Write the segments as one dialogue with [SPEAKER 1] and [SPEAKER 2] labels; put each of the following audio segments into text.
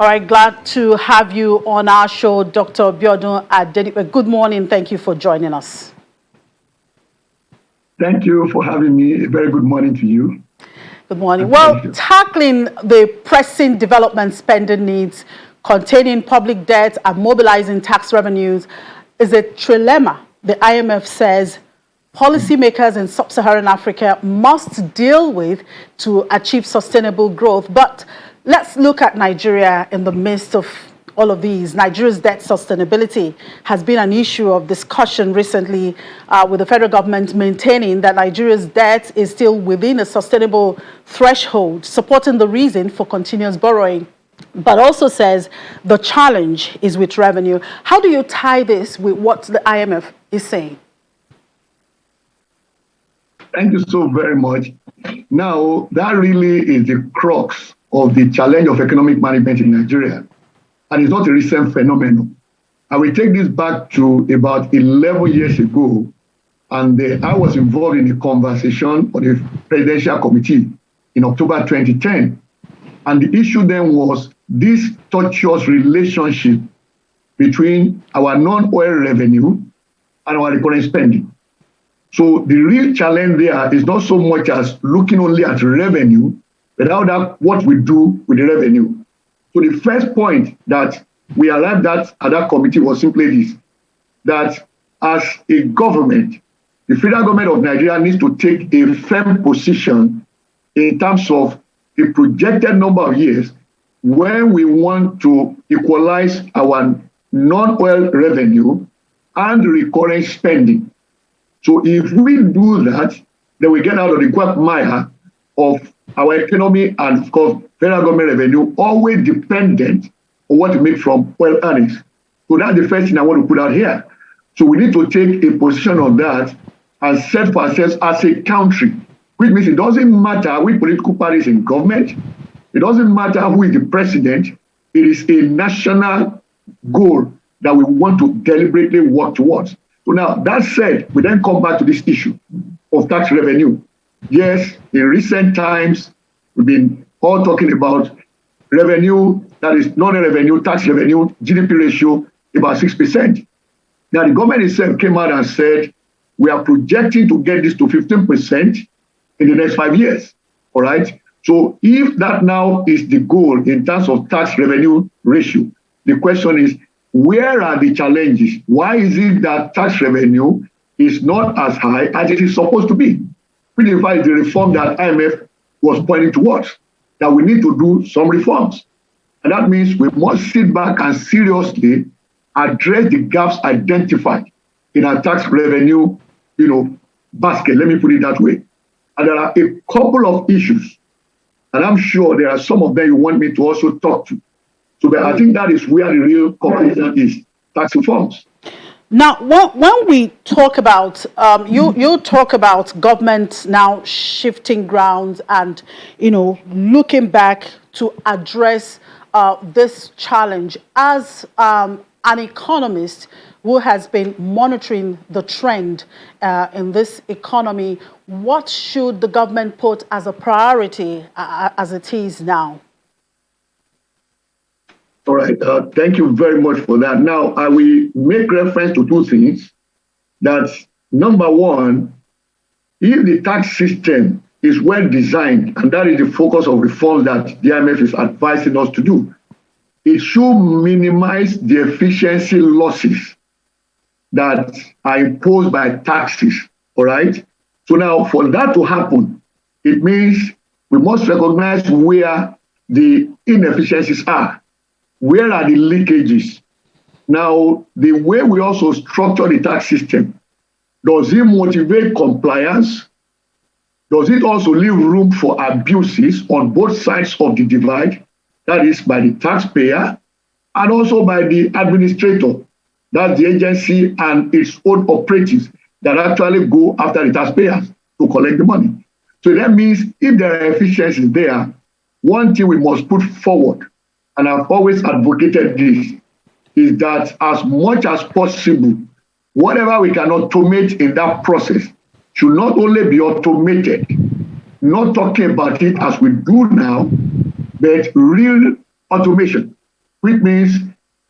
[SPEAKER 1] All right, glad to have you on our show, Dr. Biodun Adenipe. Good morning. Thank you for joining us.
[SPEAKER 2] Thank you for having me. A very good morning to you.
[SPEAKER 1] Good morning. Well, tackling the pressing development spending needs, containing public debt, and mobilizing tax revenues is a trilemma. The IMF says policymakers in sub-Saharan Africa must deal with to achieve sustainable growth. But let's look at Nigeria in the midst of all of these. Nigeria's debt sustainability has been an issue of discussion recently, with the federal government maintaining that Nigeria's debt is still within a sustainable threshold, supporting the reason for continuous borrowing, but also says the challenge is with revenue. How do you tie this with what the IMF is saying?
[SPEAKER 2] Thank you so very much. Now, that really is the crux of the challenge of economic management in Nigeria. And it's not a recent phenomenon. I will take this back to about 11 years ago. And I was involved in a conversation on the presidential committee in October 2010. And the issue then was this tortuous relationship between our non-oil revenue and our recurrent spending. So the real challenge there is not so much as looking only at revenue, but what we do with the revenue. So the first point that we arrived at that committee was simply this, that as a government, the federal government of Nigeria needs to take a firm position in terms of the projected number of years when we want to equalize our non-oil revenue and recurrent spending. So if we do that, then we get out of the quagmire of our economy and, of course, federal government revenue always dependent on what we make from oil earnings. So that's the first thing I want to put out here. So we need to take a position on that and set for ourselves as a country, which means it doesn't matter which political party is in government, it doesn't matter who is the president, it is a national goal that we want to deliberately work towards. So now, that said, we then come back to this issue of tax revenue. Yes, in recent times, we've been all talking about revenue, that is non-revenue, tax revenue, GDP ratio, about 6%. Now, the government itself came out and said, we are projecting to get this to 15% in the next 5 years, all right? So if that now is the goal in terms of tax revenue ratio, the question is, where are the challenges? Why is it that tax revenue is not as high as it is supposed to be? Which in fact is the reform that IMF was pointing towards, that we need to do some reforms. And that means we must sit back and seriously address the gaps identified in our tax revenue, basket, let me put it that way. And there are a couple of issues, and I'm sure there are some of them you want me to also talk to. So but I think that is where the real conclusion is, tax reforms.
[SPEAKER 1] Now, when we talk about, you talk about government now shifting grounds and, looking back to address this challenge. As an economist who has been monitoring the trend in this economy, what should the government put as a priority as it is now?
[SPEAKER 2] All right, thank you very much for that. Now, I will make reference to two things. That number one, if the tax system is well designed, and that is the focus of reforms that the IMF is advising us to do, it should minimize the efficiency losses that are imposed by taxes, all right? So now, for that to happen, it means we must recognize where the inefficiencies are. Where are the leakages? Now, the way we also structure the tax system, does it motivate compliance? Does it also leave room for abuses on both sides of the divide? That is by the taxpayer and also by the administrator. That's the agency and its own operatives that actually go after the taxpayers to collect the money. So that means if there are efficiencies there, one thing we must put forward, and I've always advocated this, is that as much as possible, whatever we can automate in that process should not only be automated, not talking about it as we do now, but real automation. which means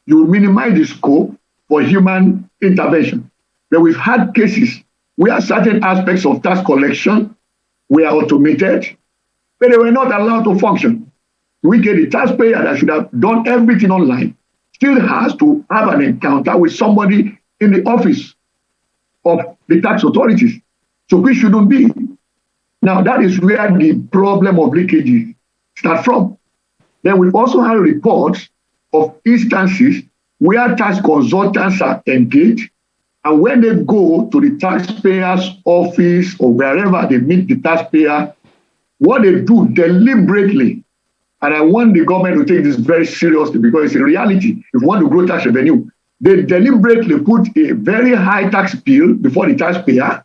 [SPEAKER 2] you minimize the scope for human intervention. But we've had cases where certain aspects of tax collection were automated, but they were not allowed to function. We get the taxpayer that should have done everything online still has to have an encounter with somebody in the office of the tax authorities. So we shouldn't be. Now, that is where the problem of leakages starts from. Then we've also had reports of instances where tax consultants are engaged, and when they go to the taxpayer's office or wherever they meet the taxpayer, what they do deliberately, and I want the government to take this very seriously because it's a reality. If you want to grow tax revenue, they deliberately put a very high tax bill before the taxpayer,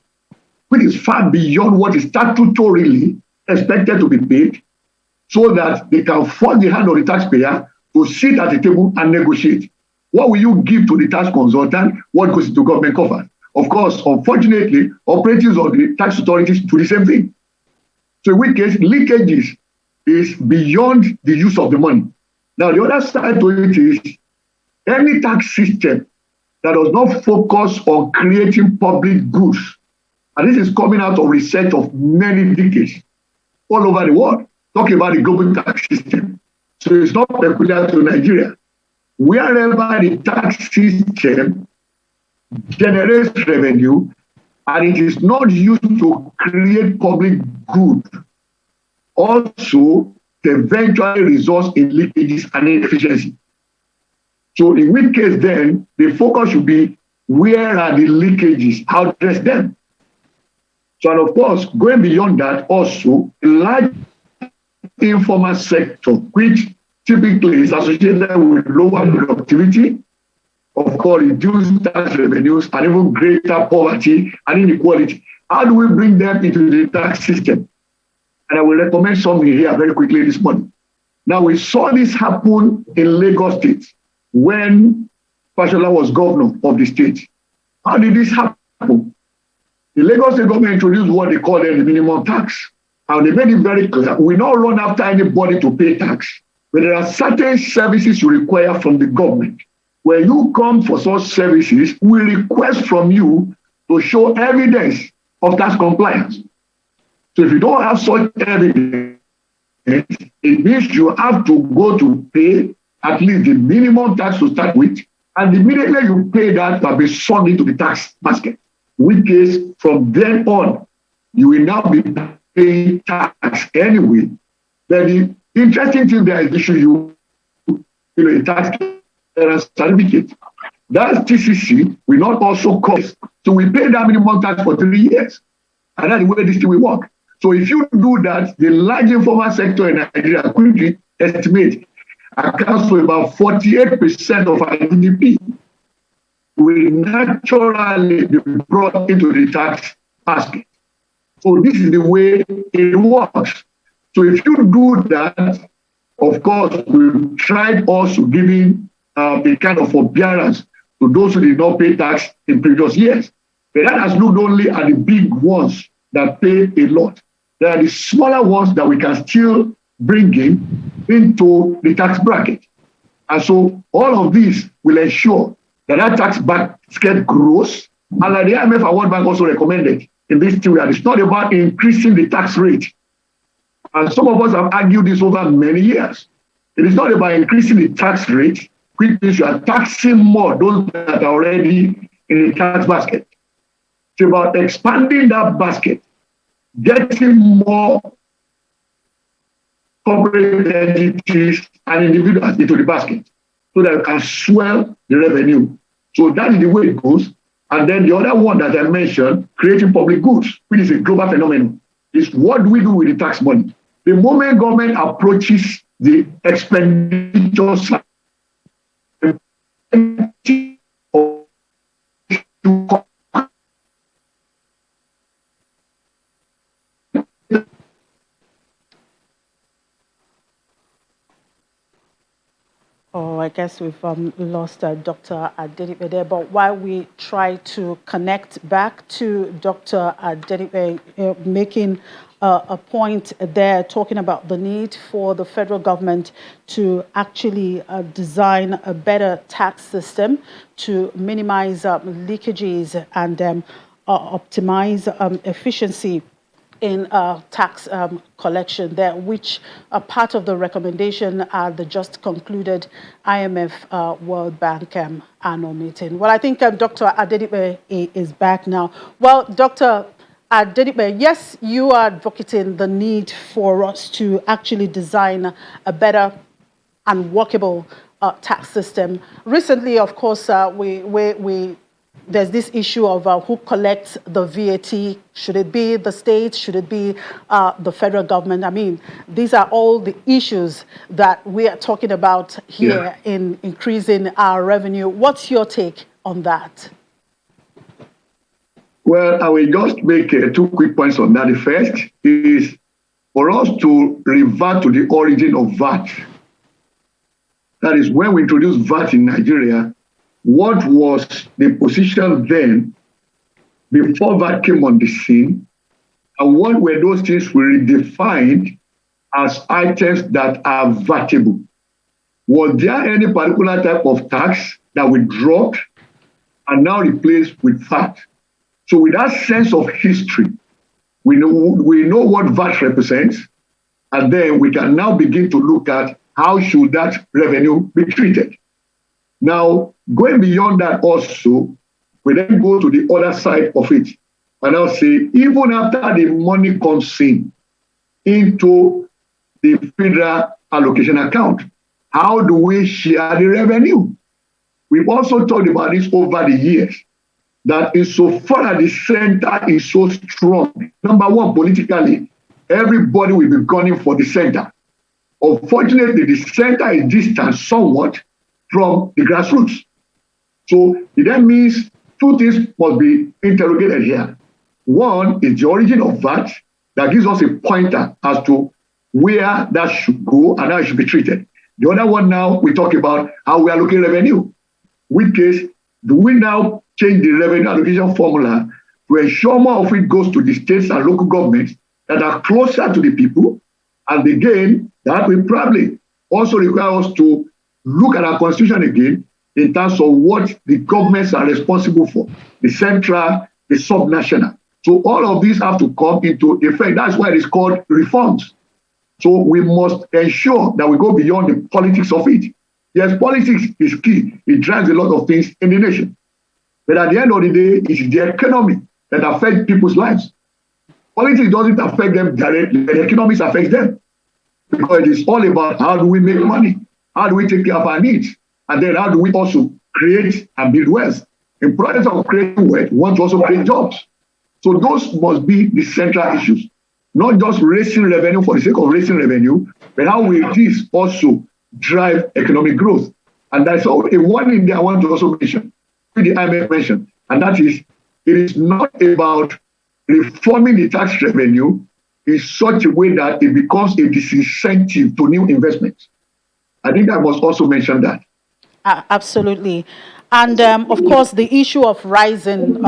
[SPEAKER 2] which is far beyond what is statutorily expected to be paid, so that they can force the hand of the taxpayer to sit at the table and negotiate. What will you give to the tax consultant? What goes into government coffers? Of course, unfortunately, operatives of the tax authorities do the same thing. So in which case, leakages is beyond the use of the money. Now, the other side to it is any tax system that does not focus on creating public goods, and this is coming out of research of many decades all over the world, talking about the global tax system. So it's not peculiar to Nigeria. Wherever the tax system generates revenue and it is not used to create public good, also eventually results in leakages and inefficiency. So in which case then, the focus should be where are the leakages, how to address them. So and of course, going beyond that also, a large informal sector, which typically is associated with lower productivity, of course, reduced tax revenues, and even greater poverty and inequality. How do we bring them into the tax system? And I will recommend something here very quickly this morning. Now, we saw this happen in Lagos State when Fashola was governor of the state. How did this happen? The Lagos State government introduced what they call the minimum tax. And they made it very clear, we don't run after anybody to pay tax. But there are certain services you require from the government. When you come for such services, we request from you to show evidence of tax compliance. So if you don't have such evidence, it means you have to go to pay at least the minimum tax to start with, and immediately you pay that, you have been sunk into the tax basket. In which case, from then on, you will now be paying tax anyway. But the interesting thing there is to show you, a tax certificate. That TCC will not also cost. So we pay that minimum tax for 3 years. And that's the way this thing will work. So if you do that, the large informal sector in Nigeria, quickly estimate, accounts for about 48% of our GDP, will naturally be brought into the tax basket. So this is the way it works. So if you do that, of course, we've tried also giving a kind of forbearance to those who did not pay tax in previous years. But that has looked only at the big ones that pay a lot. There are the smaller ones that we can still bring into the tax bracket. And so all of these will ensure that that tax basket grows. And like the IMF and World Bank also recommended in this theory, it's not about increasing the tax rate. And some of us have argued this over many years. It is not about increasing the tax rate, which means you are taxing more those that are already in the tax basket. It's about expanding that basket, getting more corporate entities and individuals into the basket so that you can swell the revenue. So that is the way it goes. And then the other one that I mentioned, creating public goods, which is a global phenomenon, is what do we do with the tax money? The moment government approaches the expenditure side,
[SPEAKER 1] Oh, I guess we've lost Dr. Adedipe there. But while we try to connect back to Dr. Adedipe, making a point there, talking about the need for the federal government to actually design a better tax system to minimize leakages and optimize efficiency in tax collection there, which are part of the recommendation at the just concluded IMF World Bank annual meeting. Well, I think Dr. Adedipe is back now. Well, Dr. Adedipe, yes, you are advocating the need for us to actually design a better and workable tax system. Recently, of course, we there's this issue of who collects the VAT. Should it be the state? Should it be the federal government? I mean, these are all the issues that we are talking about here in increasing our revenue. What's your take on that?
[SPEAKER 2] Well, I will just make two quick points on that. The first is for us to revert to the origin of VAT. That is, when we introduced VAT in Nigeria, what was the position then before VAT came on the scene, and what were those things we redefined as items that are VATable? Was there any particular type of tax that we dropped and now replaced with VAT? So with that sense of history, we know what VAT represents, and then we can now begin to look at how should that revenue be treated. Now, going beyond that also, we then go to the other side of it. And I'll say, even after the money comes in into the federal allocation account, how do we share the revenue? We've also talked about this over the years, that insofar as the center is so strong, number one, politically, everybody will be gunning for the center. Unfortunately, the center is distant somewhat from the grassroots. So it then means two things must be interrogated here. One is the origin of VAT that gives us a pointer as to where that should go and how it should be treated. The other one now, we talk about how we allocate revenue. Which case, do we now change the revenue allocation formula to ensure more of it goes to the states and local governments that are closer to the people? And again, that will probably also require us to look at our constitution again in terms of what the governments are responsible for, the central, the subnational. So all of these have to come into effect. That's why it is called reforms. So we must ensure that we go beyond the politics of it. Yes, politics is key. It drives a lot of things in the nation. But at the end of the day, it's the economy that affects people's lives. Politics doesn't affect them directly, the economics affects them. Because it is all about how do we make money? How do we take care of our needs? And then how do we also create and build wealth? In process of creating wealth, we want to also create jobs. So those must be the central issues. Not just raising revenue for the sake of raising revenue, but how will this also drive economic growth? And that's all, a one in there I want to also mention, the IMF mentioned, and that is, it is not about reforming the tax revenue in such a way that it becomes a disincentive to new investments. I think I must also mention that.
[SPEAKER 1] Absolutely. And of course, the issue of rising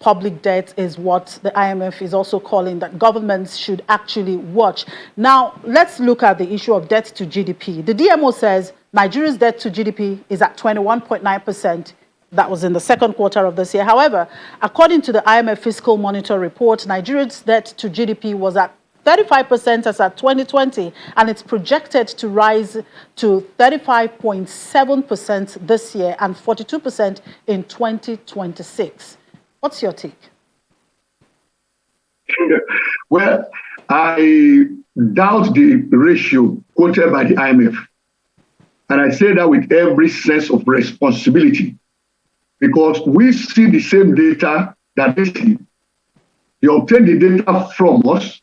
[SPEAKER 1] public debt is what the IMF is also calling that governments should actually watch. Now, let's look at the issue of debt to GDP. The DMO says Nigeria's debt to GDP is at 21.9%. That was in the second quarter of this year. However, according to the IMF Fiscal Monitor report, Nigeria's debt to GDP was at 35% as at 2020, and it's projected to rise to 35.7% this year and 42% in 2026. What's your take?
[SPEAKER 2] Well, I doubt the ratio quoted by the IMF. And I say that with every sense of responsibility, because we see the same data that they see. They obtain the data from us.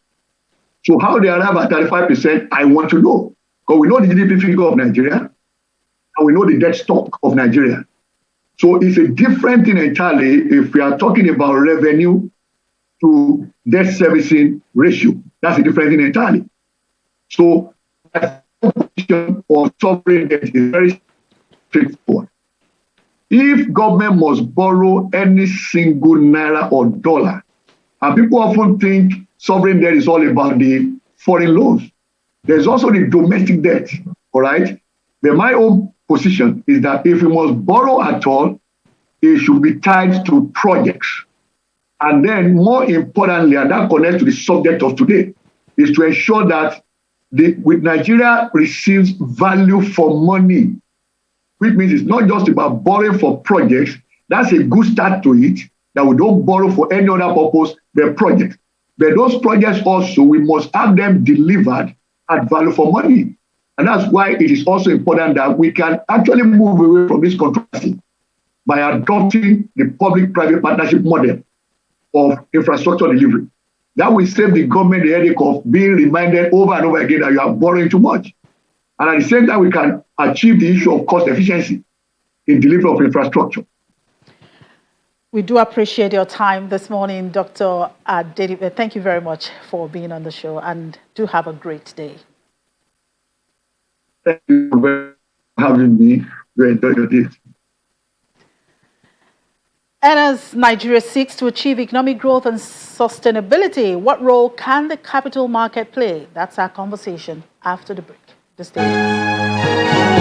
[SPEAKER 2] So how they arrive at 35%, I want to know. Because we know the GDP figure of Nigeria, and we know the debt stock of Nigeria. So it's a different thing entirely if we are talking about revenue to debt servicing ratio. That's a different thing entirely. So the position of sovereign debt is very straightforward. If government must borrow any single naira or dollar, and people often think sovereign debt is all about the foreign loans, there's also the domestic debt, all right? But my own position is that if we must borrow at all, it should be tied to projects. And then more importantly, and that connects to the subject of today, is to ensure that with Nigeria receives value for money, which means it's not just about borrowing for projects. That's a good start to it, that we don't borrow for any other purpose but projects. But those projects also, we must have them delivered at value for money. And that's why it is also important that we can actually move away from this controversy by adopting the public-private partnership model of infrastructure delivery. That will save the government the headache of being reminded over and over again that you are borrowing too much. And at the same time, we can achieve the issue of cost efficiency in delivery of infrastructure.
[SPEAKER 1] We do appreciate your time this morning, Dr. Adedipe. Thank you very much for being on the show, and do have a great day.
[SPEAKER 2] Thank you for having me. We enjoy your day.
[SPEAKER 1] And as Nigeria seeks to achieve economic growth and sustainability, what role can the capital market play? That's our conversation after the break. Stay with us.